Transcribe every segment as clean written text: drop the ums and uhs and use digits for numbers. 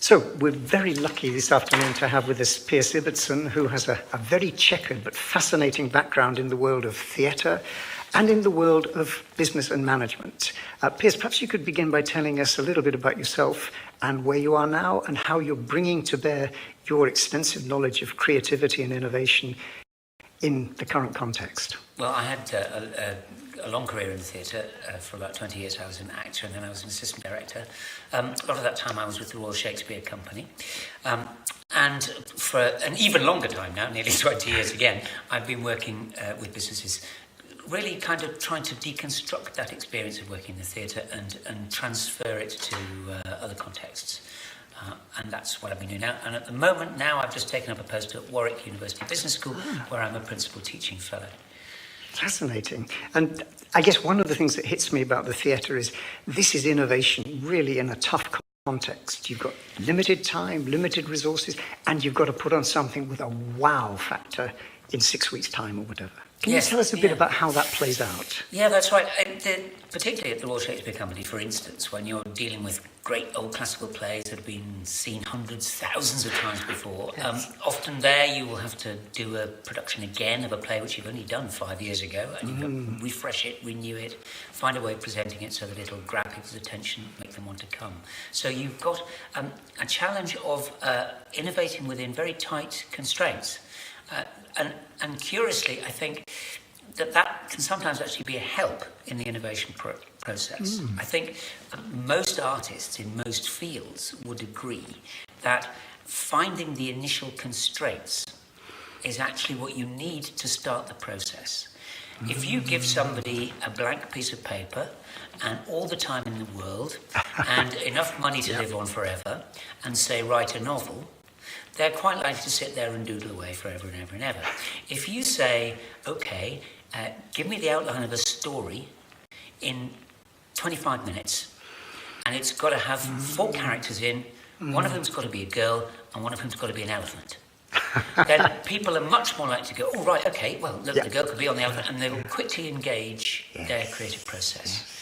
So we're very lucky this afternoon to have with us Piers Ibbotson, who has a very checkered but fascinating background in the world of theatre and in the world of business and management. Piers, perhaps you could begin by telling us a little bit about yourself and where you are now and how you're bringing to bear your extensive knowledge of creativity and innovation in the current context. Well, I had a long career in the theatre. For about 20 years I was an actor, and then I was an assistant director. A lot of that time I was with the Royal Shakespeare Company. And for an even longer time now, nearly 20 years again, I've been working with businesses, really kind of trying to deconstruct that experience of working in the theatre and transfer it to other contexts. And that's what I've been doing now. And at the moment now, I've just taken up a post at Warwick University Business School, where I'm a principal teaching fellow. Fascinating. And I guess one of the things that hits me about the theatre is this is innovation really in a tough context. You've got limited time, limited resources, and you've got to put on something with a wow factor in 6 weeks' time or whatever. Can you tell us a bit about how that plays out? Yeah, that's right. Particularly at the Royal Shakespeare Company, for instance, when you're dealing with great old classical plays that have been seen hundreds, thousands of times before, often there you will have to do a production again of a play which you've only done 5 years ago, and you've got to refresh it, renew it, find a way of presenting it so that it'll grab people's attention, make them want to come. So you've got a challenge of innovating within very tight constraints. And curiously, I think that can sometimes actually be a help in the innovation process. I think most artists in most fields would agree that finding the initial constraints is actually what you need to start the process. If you give somebody a blank piece of paper and all the time in the world and enough money to live on forever and say, write a novel, they're quite likely to sit there and doodle away forever and ever and ever. If you say, okay, give me the outline of a story in 25 minutes, and it's got to have 4 characters in, one of them's got to be a girl, and one of them's got to be an elephant. Then people are much more likely to go, oh, right, okay, well, look, the girl could be on the elephant, and they will quickly engage their creative process.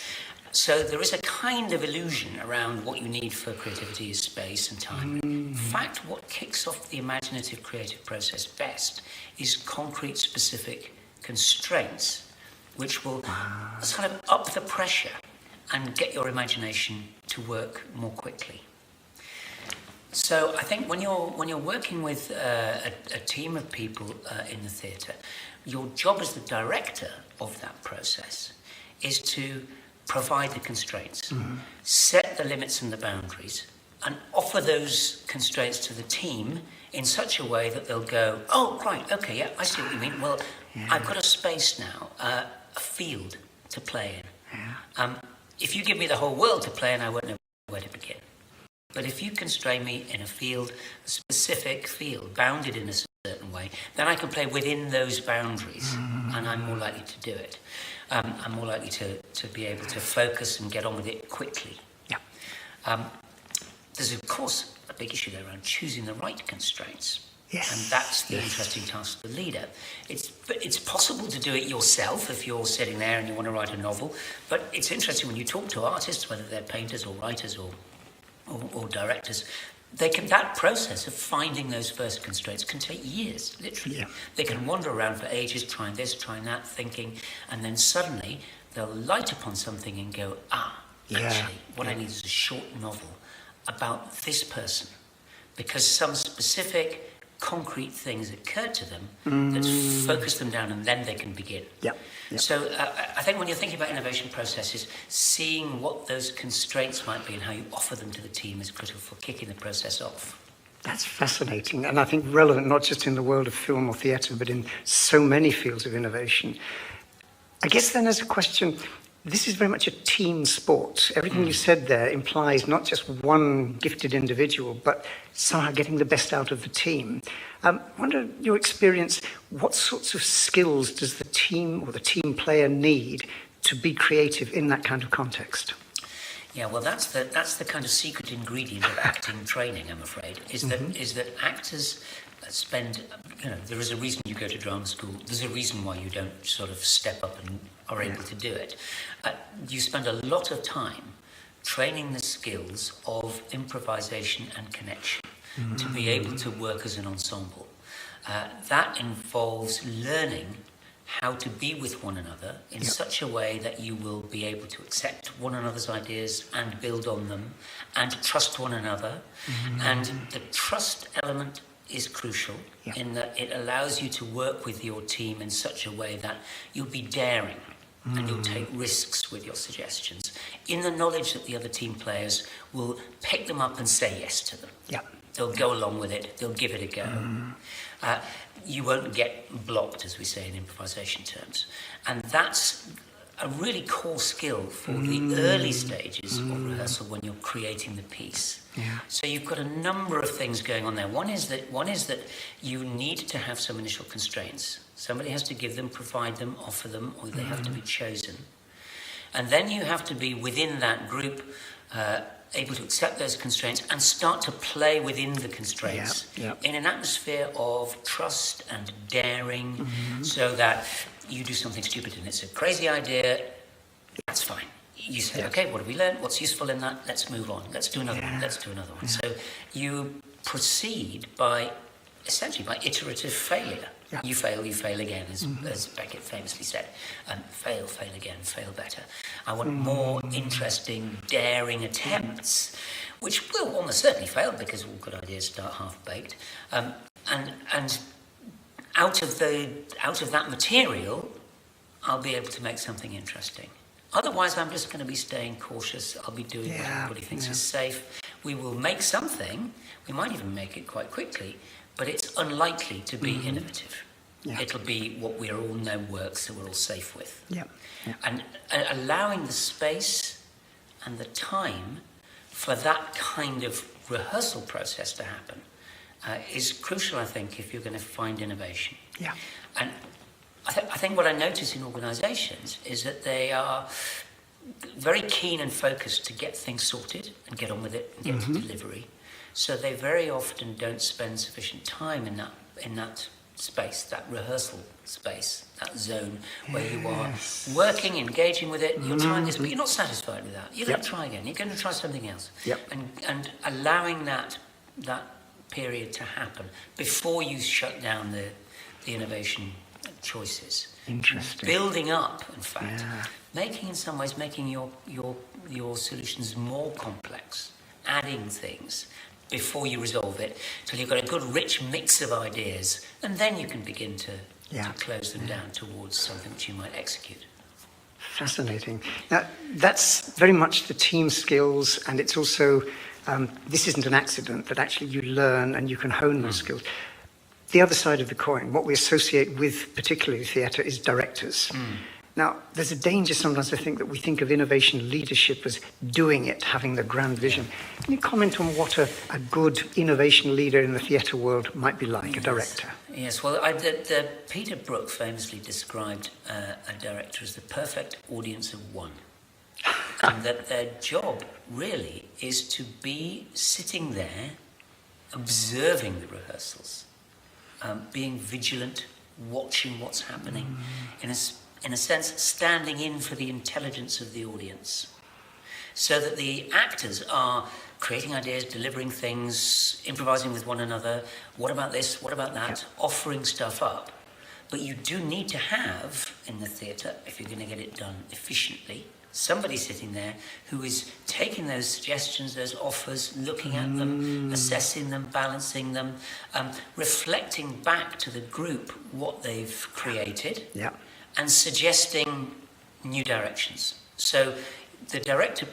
So there is a kind of illusion around what you need for creativity is space and time. In fact, what kicks off the imaginative creative process best is concrete, specific constraints, which will sort of up the pressure and get your imagination to work more quickly. So I think when you're working with a team of people in the theatre, your job as the director of that process is to provide the constraints, set the limits and the boundaries, and offer those constraints to the team in such a way that they'll go, oh, right, okay, yeah, I see what you mean. Well, I've got a space now, a field to play in. If you give me the whole world to play in, I won't know where to begin. But if you constrain me in a field, a specific field, bounded in a certain way, then I can play within those boundaries, and I'm more likely to do it. I'm more likely to be able to focus and get on with it quickly. There's, of course, a big issue there around choosing the right constraints. Yes. And that's the interesting task of the leader. It's possible to do it yourself if you're sitting there and you want to write a novel, but it's interesting when you talk to artists, whether they're painters or writers or directors, that process of finding those first constraints can take years, literally. Yeah. They can wander around for ages, trying this, trying that, thinking, and then suddenly they'll light upon something and go, actually, what I need is a short novel about this person, because some specific concrete things occurred to them that focus them down, and then they can begin. So I think when you're thinking about innovation processes, seeing what those constraints might be and how you offer them to the team is critical for kicking the process off. That's fascinating, and I think relevant not just in the world of film or theatre, but in so many fields of innovation. I guess then as a question, this is very much a team sport. Everything you said there implies not just one gifted individual, but somehow getting the best out of the team. I wonder, your experience, what sorts of skills does the team or the team player need to be creative in that kind of context? Yeah, well, that's the kind of secret ingredient of acting training, I'm afraid, is that actors spend, there is a reason you go to drama school. There's a reason why you don't sort of step up and are able to do it. You spend a lot of time training the skills of improvisation and connection to be able to work as an ensemble. That involves learning how to be with one another in such a way that you will be able to accept one another's ideas and build on them and trust one another. And the trust element is crucial in that it allows you to work with your team in such a way that you'll be daring and you'll take risks with your suggestions in the knowledge that the other team players will pick them up and say yes to them. They'll go along with it, they'll give it a go. You won't get blocked, as we say in improvisation terms. And that's a really core skill for the early stages of rehearsal when you're creating the piece. So you've got a number of things going on there. One is that you need to have some initial constraints. Somebody has to give them, provide them, offer them, or they have to be chosen. And then you have to be within that group, able to accept those constraints and start to play within the constraints in an atmosphere of trust and daring, so that you do something stupid and it's a crazy idea, that's fine. You say, okay, what have we learned? What's useful in that? Let's move on. Let's do another one. Let's do another one. So you proceed essentially by iterative failure. You fail again, as Beckett famously said. Fail again, fail better. I want more interesting, daring attempts, which will almost certainly fail because all good ideas start half-baked. And out of that material, I'll be able to make something interesting. Otherwise, I'm just going to be staying cautious. I'll be doing what everybody thinks is safe. We will make something. We might even make it quite quickly, but it's unlikely to be innovative. It'll be what we all know works, that we're all safe with. And allowing the space and the time for that kind of rehearsal process to happen is crucial, I think, if you're going to find innovation. And I think what I notice in organisations is that they are very keen and focused to get things sorted and get on with it and get to delivery. So they very often don't spend sufficient time in that space, that rehearsal space, that zone where you are working, engaging with it. You're trying this, but you're not satisfied with that. You're going to try again. You're going to try something else. And allowing that period to happen before you shut down the innovation choices. Interesting. Building up, in fact, making your solutions more complex, adding things before you resolve it, till you've got a good rich mix of ideas, and then you can begin to close them down towards something which you might execute. Fascinating. Now, that's very much the team skills, and it's also, this isn't an accident, that actually you learn and you can hone those skills. The other side of the coin, what we associate with particularly theatre, is directors. Now, there's a danger sometimes, I think, that we think of innovation leadership as doing it, having the grand vision. Can you comment on what a good innovation leader in the theatre world might be like, a director? Yes, well, Peter Brook famously described a director as the perfect audience of one. And that their job, really, is to be sitting there, observing the rehearsals, being vigilant, watching what's happening, in a sense, standing in for the intelligence of the audience, so that the actors are creating ideas, delivering things, improvising with one another. What about this? What about that? Offering stuff up. But you do need to have, in the theatre, if you're going to get it done efficiently, somebody sitting there who is taking those suggestions, those offers, looking at them, assessing them, balancing them, reflecting back to the group what they've created, and suggesting new directions. So the director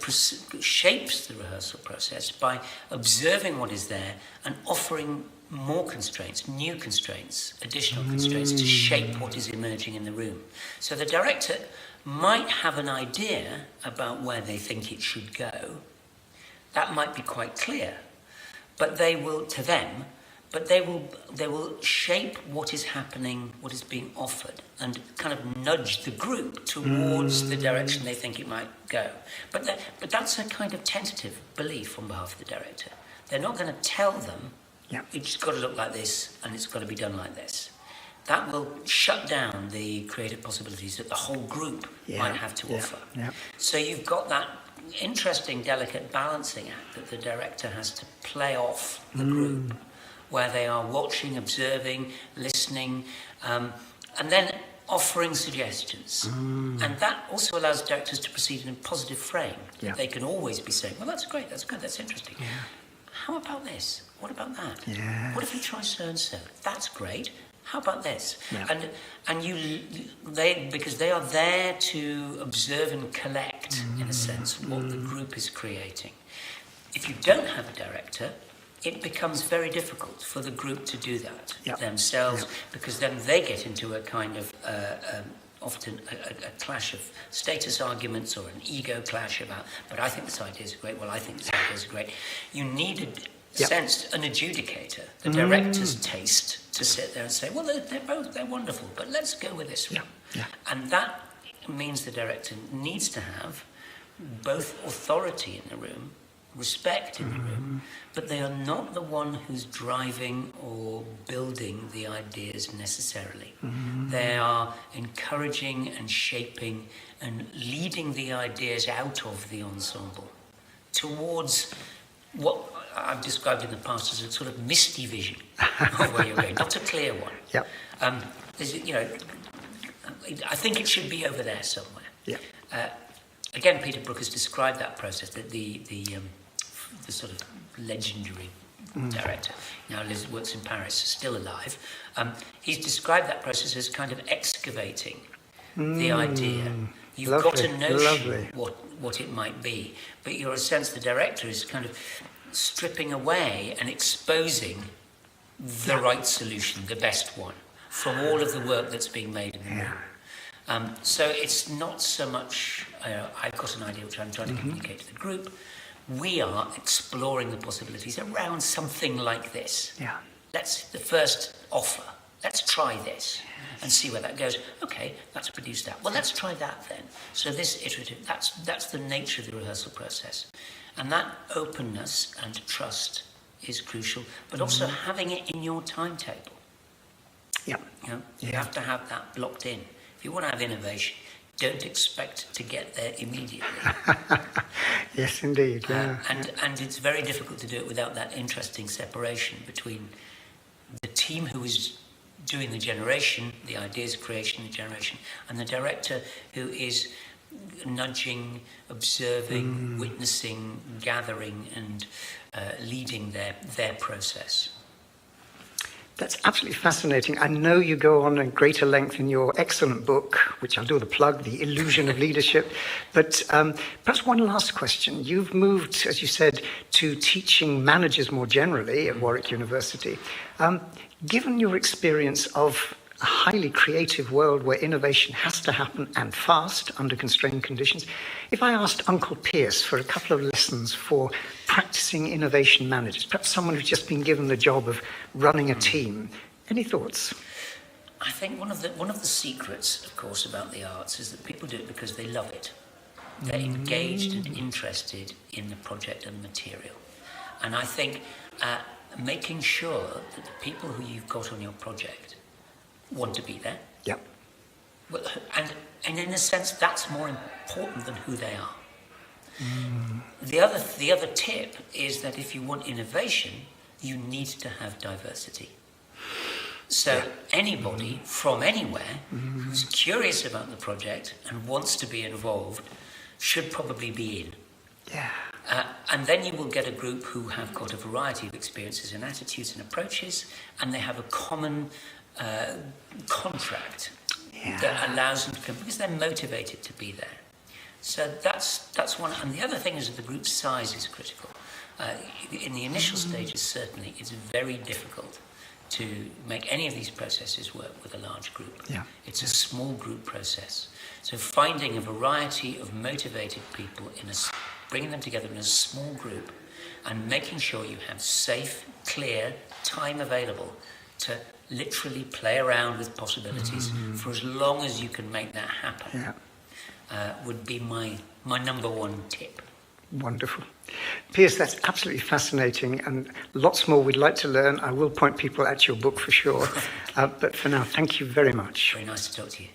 shapes the rehearsal process by observing what is there and offering more constraints, new constraints, additional constraints to shape what is emerging in the room. So the director might have an idea about where they think it should go. That might be quite clear, but they will shape what is happening, what is being offered, and kind of nudge the group towards the direction they think it might go. But that's a kind of tentative belief on behalf of the director. They're not going to tell them, it's got to look like this and it's got to be done like this. That will shut down the creative possibilities that the whole group might have to offer. So you've got that interesting, delicate balancing act that the director has to play off the group, where they are watching, observing, listening, and then offering suggestions. And that also allows directors to proceed in a positive frame. Yeah. They can always be saying, well, that's great, that's good, that's interesting. Yeah. How about this? What about that? Yes. What if we try so-and-so? That's great. How about this? Yeah. Because they are there to observe and collect, in a sense, what the group is creating. If you don't have a director, it becomes very difficult for the group to do that themselves, because then they get into a kind of often a clash of status arguments or an ego clash about, but I think this idea is great, well, I think this idea is great. You need an adjudicator, the director's taste, to sit there and say, well, they're wonderful, but let's go with this one. Yeah. And that means the director needs to have both authority in the room, respect in the room, but they are not the one who's driving or building the ideas necessarily. They are encouraging and shaping and leading the ideas out of the ensemble towards what I've described in the past as a sort of misty vision of where you're going, not a clear one. Yeah. I think it should be over there somewhere. Yeah. Again, Peter Brook has described that process, that the sort of legendary director, now works in Paris, still alive. He's described that process as kind of excavating the idea. You've got a notion what it might be, but you're, in a sense, the director is kind of stripping away and exposing the right solution, the best one, from all of the work that's being made in the room. So it's not so much, I've got an idea which I'm trying to communicate to the group. We are exploring the possibilities around something like this. Yeah. That's the first offer. Let's try this and see where that goes. Okay, let's produce that. Well, let's try that then. So this iterative, that's the nature of the rehearsal process. And that openness and trust is crucial, but also having it in your timetable. Yeah. You have to have that blocked in. If you want to have innovation, don't expect to get there immediately. Yes, indeed. Yeah. And it's very difficult to do it without that interesting separation between the team who is doing the generation, the ideas creation, the generation, and the director who is nudging, observing, witnessing, gathering, and leading their process. That's absolutely fascinating. I know you go on at greater length in your excellent book, which I'll do the plug, The Illusion of Leadership. But perhaps one last question. You've moved, as you said, to teaching managers more generally at Warwick University. Given your experience of a highly creative world where innovation has to happen and fast under constrained conditions, if I asked Uncle Piers for a couple of lessons for practicing innovation managers, perhaps someone who's just been given the job of running a team, any thoughts? I think one of the secrets, of course, about the arts is that people do it because they love it. They're engaged and interested in the project and the material. And I think making sure that the people who you've got on your project want to be there. Yep. Well, and in a sense, that's more important than who they are. The other tip is that if you want innovation, you need to have diversity. So anybody from anywhere who's curious about the project and wants to be involved should probably be in. Yeah. And then you will get a group who have got a variety of experiences and attitudes and approaches, and they have a common contract that allows them to come, because they're motivated to be there. So that's one. And the other thing is that the group size is critical. In the initial stages, certainly, it's very difficult to make any of these processes work with a large group. Yeah. It's a small group process. So finding a variety of motivated people, bringing them together in a small group, and making sure you have safe, clear time available to literally play around with possibilities for as long as you can make that happen would be my number one tip. Wonderful. Piers, that's absolutely fascinating, and lots more we'd like to learn. I will point people at your book for sure. But for now, thank you very much. Very nice to talk to you.